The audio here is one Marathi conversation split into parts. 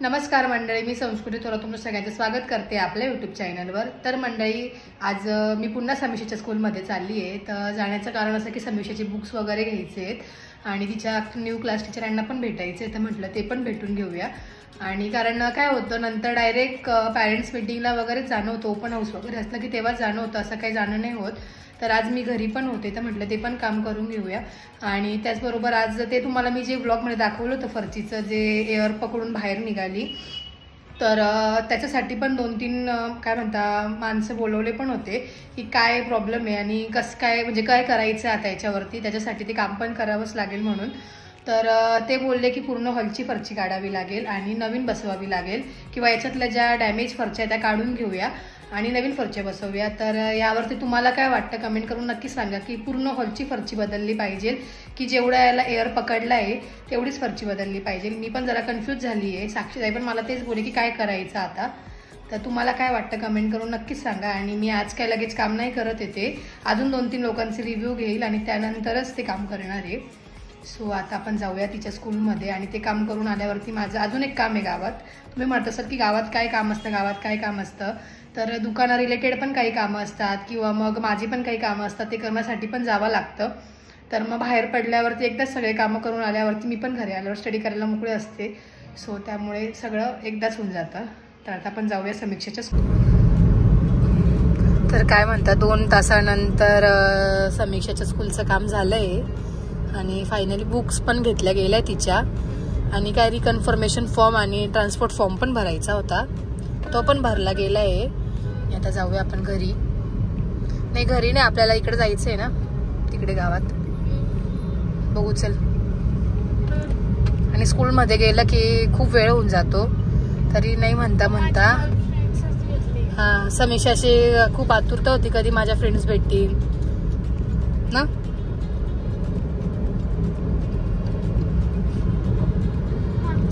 नमस्कार मंडळी, मी संस्कृती थोरात तुमचं सगळ्यांचं स्वागत करते आपल्या यूट्यूब चॅनलवर। तर मंडळी, आज मी पुन्हा समीक्षाच्या स्कूलमध्ये चालली आहे। तर जाण्याचं कारण असं की समीक्षाचे बुक्स वगैरे घ्यायचे आहेत आणि तिच्या न्यू क्लास टीचरांना पण भेटायचे, तर म्हटलं ते पण भेटून घेऊया। आणि कारण काय होतं, नंतर डायरेक्ट पॅरेंट्स मीटिंगला वगैरे जाणं होतं, ओपन हाऊस वगैरे असलं की तेव्हा जाणं होतं, असं काही जाणं नाही होत। तर आज मी घरी पण होते, तर म्हटलं ते पण काम करून घेऊया। आणि त्याचबरोबर आज ते तुम्हाला मी जे ब्लॉगमध्ये दाखवलं होतं फरचीचं, जे एअर पकडून बाहेर निघाली, तर त्याच्यासाठी पण 2-3 काय म्हणता माणसं बोलवले पण होते की काय प्रॉब्लेम आहे आणि कसं काय, म्हणजे काय करायचं आता याच्यावरती, त्याच्यासाठी ते काम पण करावंच लागेल म्हणून। तर ते बोलले की पूर्ण हॉलची फरची काढावी लागेल आणि नवीन बसवावी लागेल, किंवा याच्यातल्या ज्या डॅमेज फरच्या त्या काढून घेऊया आणि नवीन फरच्या बसवूया। तर यावरती तुम्हाला काय वाटतं कमेंट करून नक्की सांगा की पूर्ण हॉलची फरची बदलली पाहिजे की जेवढा याला एअर पकडला आहे तेवढीच फरची बदलली पाहिजे। मी पण जरा कन्फ्यूज झाली आहे, साक्षीताई पण मला तेच बोलले की काय करायचं आता। तर तुम्हाला काय वाटतं कमेंट करून नक्कीच सांगा। आणि मी आज काय लगेच काम नाही करत येते, अजून 2-3 लोकांचे रिव्ह्यू घेईल आणि त्यानंतरच ते काम करणार आहे। सो आता आपण जाऊया तिच्या स्कूलमध्ये आणि ते काम करून आल्यावरती माझं अजून एक काम आहे गावात। तुम्ही म्हणत असाल की गावात काय काम असतं, तर दुकाना रिलेटेड पण काही कामं असतात किंवा मग माझी पण काही कामं असतात, ते करण्यासाठी पण जावं लागतं। तर मग बाहेर पडल्यावरती एकदाच सगळे कामं करून आल्यावरती मी पण घरी आल्यावर स्टडी करायला मोकळे असते, सो त्यामुळे सगळं एकदाच होऊन जातं। तर आता आपण जाऊया समीक्षाच्या स्कूल। तर काय म्हणतात, 2 तासानंतर समीक्षाच्या स्कूलचं काम झालंय आणि फायनली बुक्स पण घेतल्या गेल्या तिच्या, आणि काय रिकन्फर्मेशन फॉर्म आणि ट्रान्सपोर्ट फॉर्म पण भरायचा होता, तो पण भरला गेला आहे। आता जाऊया आपण घरी, नाही घरी नाही, आपल्याला इकडे जायचं आहे ना, तिकडे गावात बघू चल। आणि स्कूलमध्ये गेलं की खूप वेळ होऊन जातो, तरी नाही म्हणता हां समीक्षाशी खूप आतुरता होती कधी माझ्या फ्रेंड्स भेटतील ना।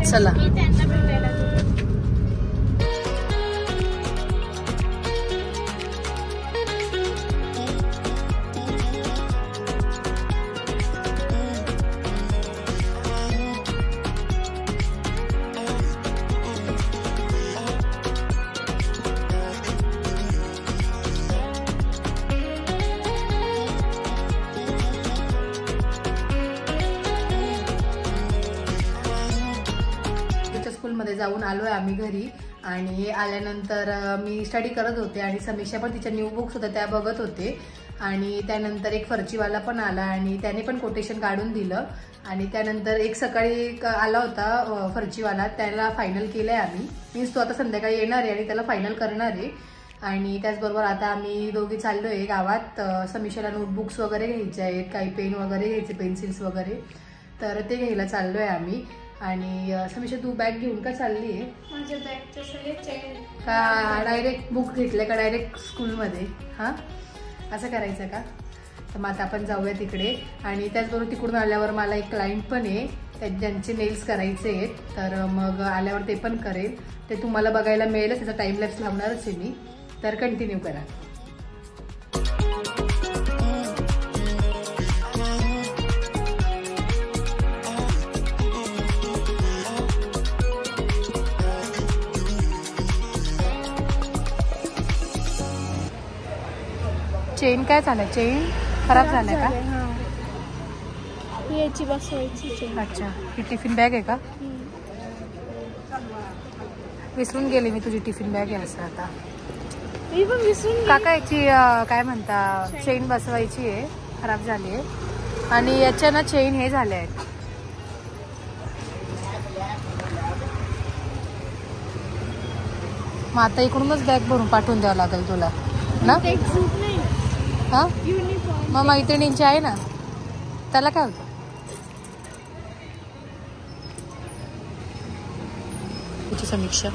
चला स्कूलमध्ये जाऊन आलोय आम्ही घरी। आणि आल्यानंतर मी स्टडी करत होते आणि समीक्षा पण तिच्या न्यू बुक्स होत्या त्या बघत होते। आणि त्यानंतर एक फरचीवाला पण आला आणि त्याने पण कोटेशन काढून दिलं। आणि त्यानंतर एक सकाळी आला होता फरचीवाला, त्याला फायनल केलंय आम्ही, मीन्स तो आता संध्याकाळी येणार आहे आणि त्याला फायनल करणार आहे। आणि त्याचबरोबर आता आम्ही दोघी चाललोय गावात, समीक्षाला नोटबुक्स वगैरे घ्यायचे आहेत, काही पेन वगैरे घ्यायचे, पेन्सिल्स वगैरे, तर ते घ्यायला चाललोय आम्ही। आणि समीक्षा तू बॅग घेऊन का चालली आहे? माझ्या बॅगच्या सगळे चेन का डायरेक्ट बुक घेतले का डायरेक्ट स्कूलमध्ये? हां असं करायचं का? तर मग आता आपण जाऊया तिकडे। आणि त्याचबरोबर तिकडून आल्यावर मला एक क्लायंट पण आहे, ज्यांचे नेल्स करायचे आहेत, तर मग आल्यावर ते पण करेल, ते तुम्हाला बघायला मिळेलच, त्याचा टाइम लॅप्स लावणारच आहे मी, तर कंटिन्यू करा। चेन काय झालं, चेन खराब झालाय का? याची बसवायची चेन। अच्छा, ही टिफिन बॅग आहे का? विसरून गेली मी तुझी टिफिन बॅग आहे असं आता। मी पण विसरून काका याची काय म्हणता चेन बसवायची आहे, खराब झाली आहे। आणि याच्या ना चेन हे झाले आहेत, मग आता इकडूनच बॅग भरून पाठवून द्यावं लागेल तुला ना। हा मग मैत्रिणींची आहे ना, त्याला काय होतं? तुझी समीक्षा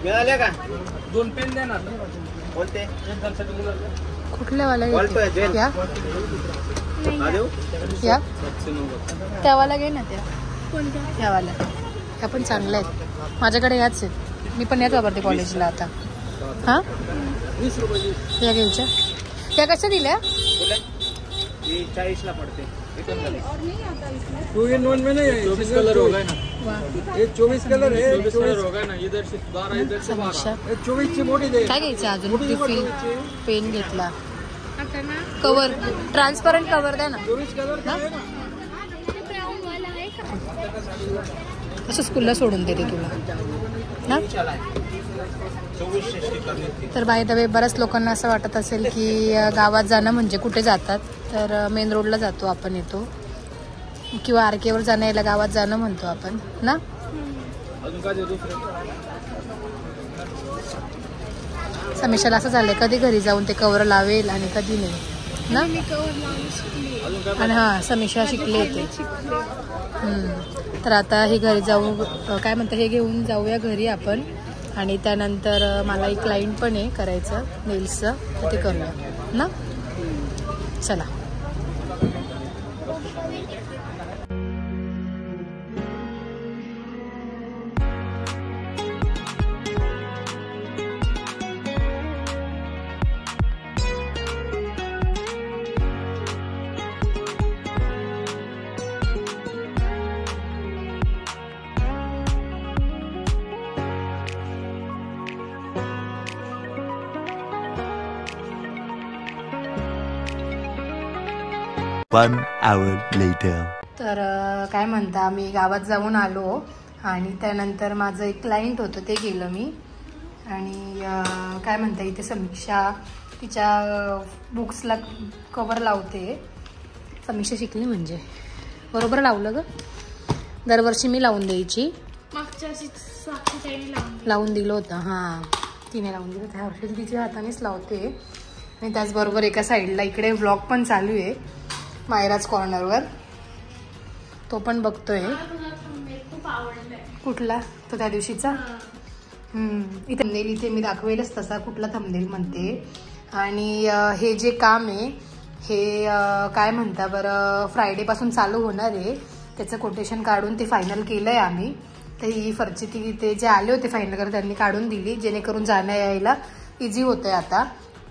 मिळाले का? 2 पेन देणार कोणते? कुठल्या वाला या या त्यावाला घे ना, त्या कोणत्या? यावाला, त्या पण चांगल्या आहेत, माझ्याकडे याच आहेत, मी पण याच वापरते कॉलेजला आता। हां 20 रुपये या घ्यायच्या, त्या कशा दिल्या? ये 40 ला पड़ते एकदम झाले. और नहीं आता इसमें 2 in 1 में नहीं है. 24 कलर होगा ना. ये 24 कलर है. 24 कलर होगा ना. इधर से 12 इधर से 12. समीक्षा ये 24 ची मोठी दे. काय घ्यायचं अजून रिफिल पेन घेतला आता ना कवर ट्रान्सपरंट कवर द्या ना 24 कलर का है ना. ते ब्राउन वाला आहे का असं स्कूलला सोडून देते तुला ना. 24 स्टिकर मिळते. तर बाय द वे बऱ्याच लोकांना असं वाटत असेल की गावात जाणं म्हणजे कुठे जातात, तर मेन रोडला जातो आपण येतो, किंवा आरकेवर जाणं याला गावात जाणं म्हणतो आपण ना. अजून काय देऊ दुसरं. समीक्षाला असं झालंय कधी घरी जाऊन ते कवर लावेल आणि कधी नाही ना. मी कवर लावून शिकली अजून काय. आणि हां समीक्षा शिकले ते. तर आता हे घरी जाऊ काय म्हणतं हे घेऊन जाऊया घरी आपण, आणि त्यानंतर मला एक क्लायंट पण आहे करायचं नेल्सचं, तर ते करूया ना. चला. One hour later. तर काय म्हणता आम्ही गावात जाऊन आलो, आणि त्यानंतर माझं एक क्लायंट होतं ते गेलं मी, आणि काय म्हणता इथे समीक्षा तिच्या बुक्सला कवर लावते. समीक्षा शिकली म्हणजे बरोबर लावलं ग. दरवर्षी मी लावून द्यायची, मागच्या साक्षीताईने लावून दिलं होतं. हां तिने लावून दिलं, त्या वर्षी तिच्या हातानेच लावते. आणि त्याचबरोबर एका साईडला इकडे व्लॉग पण चालू आहे मायराज कॉर्नरवर, तो पण बघतोय. खूप आवडलाय. कुठला तो त्या दिवशीचा. इथे थंबनेल इथे मी दाखवेलच तसा कुठला थंबनेल म्हणते. आणि हे जे काम आहे हे काय म्हणता बरं फ्रायडेपासून चालू होणार आहे. त्याचं कोटेशन काढून ते फायनल केलं आहे आम्ही. तर ही फरची ती ते जे आले होते फायनल कर त्यांनी काढून दिली, जेणेकरून जाण्या यायला इझी होतं आहे. आता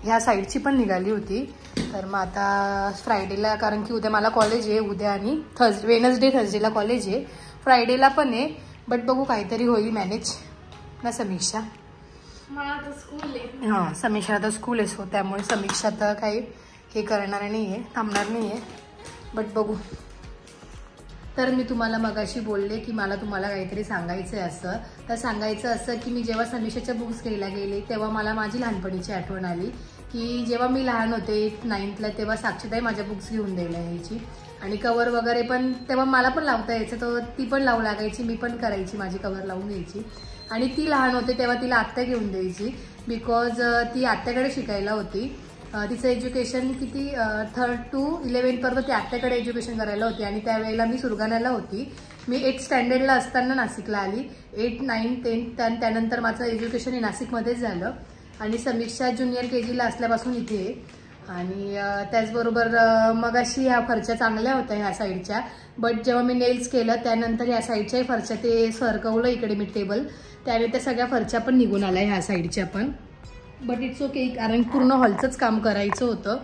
ह्या साईडची पण निघाली होती. तर मग आता फ्रायडेला, कारण की उद्या मला कॉलेज आहे, उद्या आणि वेनसडे थर्सडेला कॉलेज आहे, फ्रायडेला पण आहे. बट बघू काहीतरी होईल मॅनेज ना. समीक्षा मला आता स्कूल आहे. हां समीक्षा आता स्कूल आहे, सो त्यामुळे समीक्षा तर काही हे करणार नाही आहे, थांबणार नाही आहे. बट बघू. तर मी तुम्हाला मगाशी बोलले की मला तुम्हाला काहीतरी सांगायचं आहे असं. तर सांगायचं असं की मी जेव्हा समीक्षाच्या बुक्स घ्यायला गेले तेव्हा मला माझी लहानपणीची आठवण आली की जेव्हा मी लहान होते 8th 9thला तेव्हा साक्षीताई माझ्या बुक्स घेऊन द्यायला यायची, आणि कवर वगैरे पण तेव्हा मला पण लावता यायचं, तर ती पण लावू लागायची, मी पण करायची, माझी कवर लावून घ्यायची. आणि ती लहान होते तेव्हा तिला आत्या घेऊन द्यायची, बिकॉज ती आत्याकडे शिकायला होती. तिचं एज्युकेशन किती 3rd to 11th पर्यंत ती आत्याकडे एज्युकेशन करायला होती. आणि त्यावेळेला मी सुरगाण्याला होती. मी 8th स्टँडर्डला असताना नाशिकला आली. 8, 9, 10 त्यानंतर माझं एज्युकेशन हे नाशिकमध्येच झालं. आणि समीक्षा ज्युनियर KGला असल्यापासून इथे आहे. आणि त्याचबरोबर मगाशी ह्या फरच्या चांगल्या होत्या ह्या साईडच्या, बट जेव्हा मी नेल्स केलं त्यानंतर ह्या साईडच्याही फरच्या ते सरकवलं इकडे मी टेबल, त्यावेळी त्या सगळ्या फरच्या पण निघून आल्या ह्या साईडच्या पण. बट इट्स ओके, कारण पूर्ण हॉलचंच काम करायचं होतं.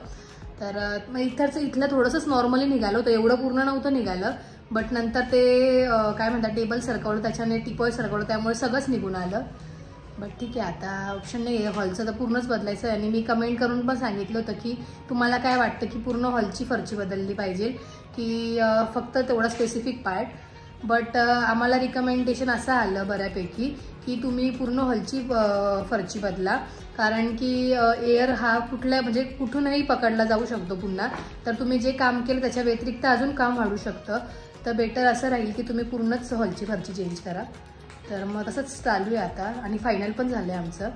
तर मग इथलं थोडंसंच नॉर्मली निघालं होतं, एवढं पूर्ण नव्हतं निघालं. बट नंतर ते काय म्हणतात टेबल सरकवलं, त्याच्याने टिपॉय सरकवलं, त्यामुळे सगळंच निघून आलं. बट ठीक आहे, आता ऑप्शन नाही आहे, हॉलचं तर पूर्णच बदलायचं आहे. आणि मी कमेंट करून पण सांगितलं होतं की तुम्हाला काय वाटतं की पूर्ण हॉलची फरची बदलली पाहिजे की फक्त तेवढा स्पेसिफिक पार्ट. बट आम्हाला रिकमेंडेशन असं आलं बऱ्यापैकी की तुम्ही पूर्ण हॉलची फरची बदला, कारण की एअर हा म्हणजे कुठूनही पकडला जाऊ शकतो पुन्हा. तर तुम्ही जे काम केलं त्याच्या व्यतिरिक्त अजून काम वाढू शकतं. तर बेटर असं राहील की तुम्ही पूर्णच हॉलची फरची चेंज करा. तर मग तसंच चालू आहे आता, आणि फायनल पण झालं आहे आमचं.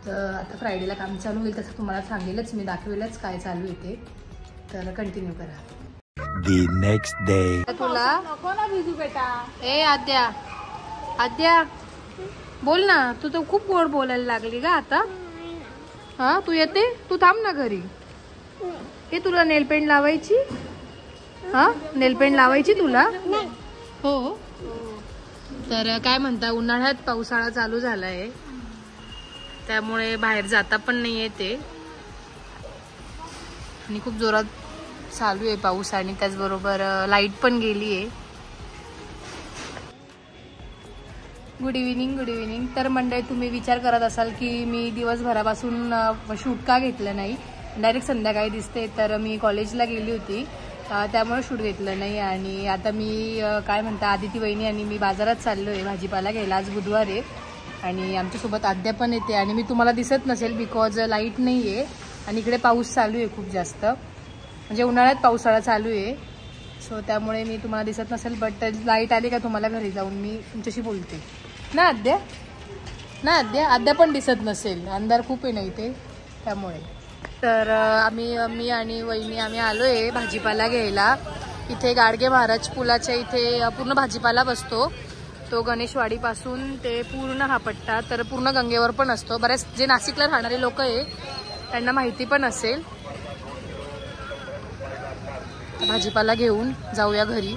तर आता फ्रायडेला काम चालू होईल, तसं तुम्हाला सांगेलच, मी दाखवेलच काय चालू आहे ते. तर कंटिन्यू करा. The next day. तुला नको ना भिजू बेटा. ए आद्या बोल ना, तू तर खूप गोड बोलायला लागली का आता. हा तू येते, तू थांब ना घरी. हे तुला नेल पेंट लावायची. हा नेल पेंट लावायची तुला. हो. तर काय म्हणता, उन्हाळ्यात पावसाळा चालू झालाय, त्यामुळे बाहेर जाता पण नाही येते, आणि खूप जोरात चालू आहे पाऊस आणि त्याचबरोबर लाईट पण गेली आहे. Good evening. तर मंडळी तुम्ही विचार करत असाल की मी दिवसभरापासून शूट का घेतलं नाही, डायरेक्ट संध्याकाळी दिसते. तर मी कॉलेजला गेली होती त्यामुळे शूट घेतलं नाही. आणि आता मी काय म्हणता आदिती वहिनी आणि मी बाजारात चाललो आहे भाजीपाला घ्यायला. आज बुधवार आहे आणि आमच्यासोबत आद्या पण येते आणि मी तुम्हाला दिसत नसेल बिकॉज लाईट नाही आहे आणि इकडे पाऊस चालू आहे खूप जास्त, म्हणजे उन्हाळ्यात पावसाळा चालू आहे. सो त्यामुळे मी तुम्हाला दिसत नसेल. बट लाईट आली का तुम्हाला घरी जाऊन मी तुमच्याशी बोलते ना आद्या. आद्या पण दिसत नसेल, अंधार खूप आहे ना इथे त्यामुळे. तर मी आणि वहिनी आम्ही आलो आहे भाजीपाला घ्यायला. इथे गाडगे महाराज पुलाच्या इथे पूर्ण भाजीपाला बसतो. तो गणेशवाडीपासून ते पूर्ण हा पट्टा तर पूर्ण गंगेवर पण असतो. बरेच जे नाशिकला राहणारे लोक आहे त्यांना माहिती पण असेल. भाजीपाला घेऊन जाऊया घरी.